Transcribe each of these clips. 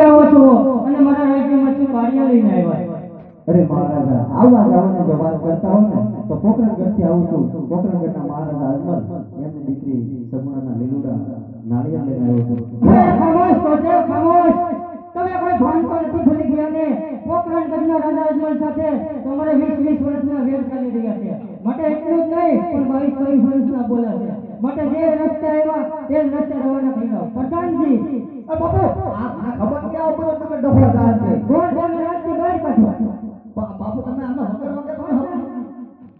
આવો છો અને મારા રાજ્યમાં શું કાર્ય લઈને આવ્યા? અરે મહારાજા, આવવા જવાની જો વાત કરતા હો ને તો પોકરણગઢથી આવું છું. પોકરણગઢના મહારાજા અજમલ એમની દીકરી સગુણાના લીલુડા નાળિયેર લઈને આવ્યો છું. ખામોશ કોટેવ, ખામોશ. તમે કોઈ ભાન તો નથી ભૂલી ગયા ને? પોકરણગઢના રાજા અજમલ સાથે તમારે 20 વર્ષના વેર ચાલી રહ્યા છે. માટે એટલું જ નહીં પણ 22 વર્ષના બોલા છે. માટે જે રસ્તે આવ્યા તે રસ્તે રવાના થઈ જાઓ. પ્રધાનજી, બાપુ આ ખબર કે આવો બધો તમે ડફડા જાણ છે. ગોળ ગોળ રાજથી બહાર કાઢો. બાપુ તમે આમાં વગર વગર તમે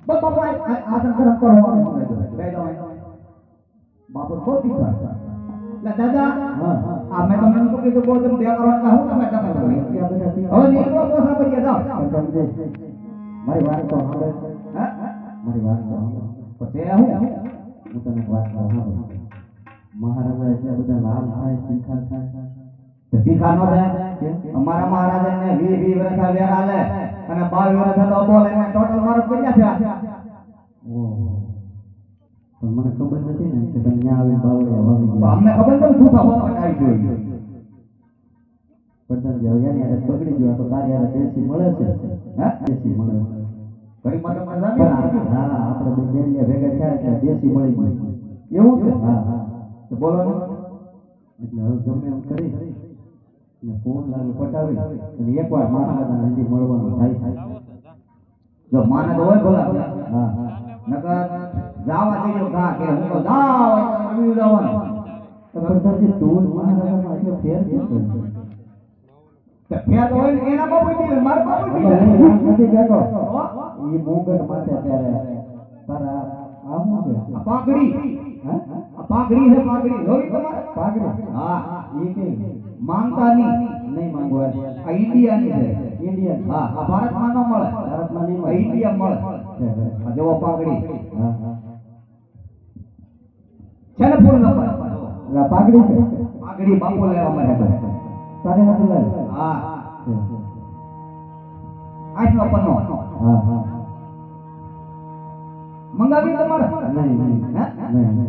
બસ બાપુ આસન ગરમ કરો બાપુ ખોટી વાત. દાદા આ મેં તમને શું કીધું બોલ તમે બે કરવાના હું તમે ડફડા કરો. હવે નીકળો પોસા પડી જાઓ. મારી વાત તો સાંભળ. મારી વાત તો પછી હું તને વાત કહું. મહારાજા એટલે બધા લાભ થાય, શીખા થાય. શીખા નો થાય. અમારા મહારાજાને 20 વર્ષ વેર આલે અને 22 વર્ષ તો બોલે ને ટોટલ મારો કર્યા છે. ઓહો, પણ મને ખબર નથી ને કે તમે ત્યાં આવીને બાવળિયા વાવી ગયા. અમને ખબર નથી જૂઠા બોલવા આવી ગયો. પણ તમે જાવ યાર પકડી ગયો તો તારી યાર દેશી મળે છે. હે દેશી મળે છે. ઘણી માટે મજા આવે. હા આપણે બે જેને ભેગા થયા એટલે દેશી મળી ગયું. એવું છે? હા હા. તો બોલો ને. એટલે હવે ગમે એમ કરી ને ફોન લાવી પટાવી અને એકવાર મહારાજાને હજી મળવાનું થાય છે. જો માને તો હોય બોલા. હા હા. નકર જાવા દેજો ઘા કે હું તો જાવ રમી જવાનું. તો પ્રધાનજી તું મહારાજામાં એટલો ફેર કેમ છે? તે ફેર હોય ને એના બાપુ દી માર બાપુ દી નથી કહેતો. ઈ મુગટ માથે ત્યારે તારા આમ છે આ પાઘડી. હા આ પાઘડી છે. પાઘડી જોઈ તમારે પાઘડી? હા ઈ કે માંગતા નહીં માંગવા. આ ઇન્ડિયાની છે. ઇન્ડિયન. હા આ ભારતમાં ન મળે. ભારતમાં નહીં મળે. ઇન્ડિયા મળે. આ જો પાઘડી. હા હા છે ને ફૂલ નંબર. આ પાઘડી છે. પાઘડી બાપુ લેવા માટે તારે નથી લાવ. હા આઠનો પન્નો. હા હા મંગાવી તમારે? નહીં નહીં હે નહીં.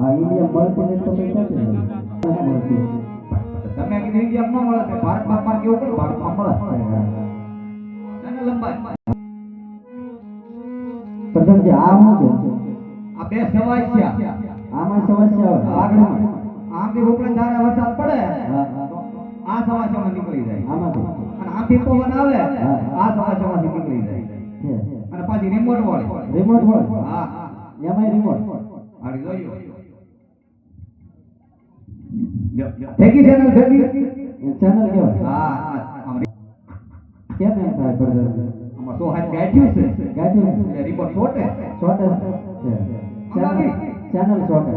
આ ઇન્ડિયા મળતી નહીં તો કઈ નથી. તમે કીધું ઇન્ડિયા ન મળે. ભારતમાં માર કેવું પડે? ભારતમાં મળે. અને લંબાઈ પ્રધાનજી આ શું છે? આ બે સવાય છે. આમાં સમસ્યા પાઘડીમાં આમથી ઉપરે ધારે વરસાદ પડે આ સવાસમાં નીકળી જાય. આમાંથી અને આમથી પવન આવે આ સવાસમાંથી નીકળી જાય. અને પાછી રિમોટ વાળી. રિમોટ વાળી? હા એમાંય રિમોટ. આડી જોયો. ઠેકી ચેનલ ઠેકી ચેનલ કેવાય? હા કેમ એમ થાય પ્રધાનજી? આમાં સો હાથ ગાઠ્યું છે. ગાઠ્યું છે. રિમોટ છોટે છોટે છે. ચેનલ છોટે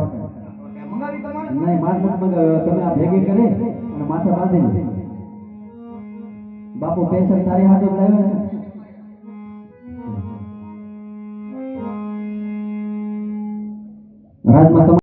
મંગાવી તમારે? નહીં માર નથી મંગાવ્યો. તમે આ ભેગી કરી અને માથે બાંધી બાપુ પેશન તારી હાથે લાવ્યા છે.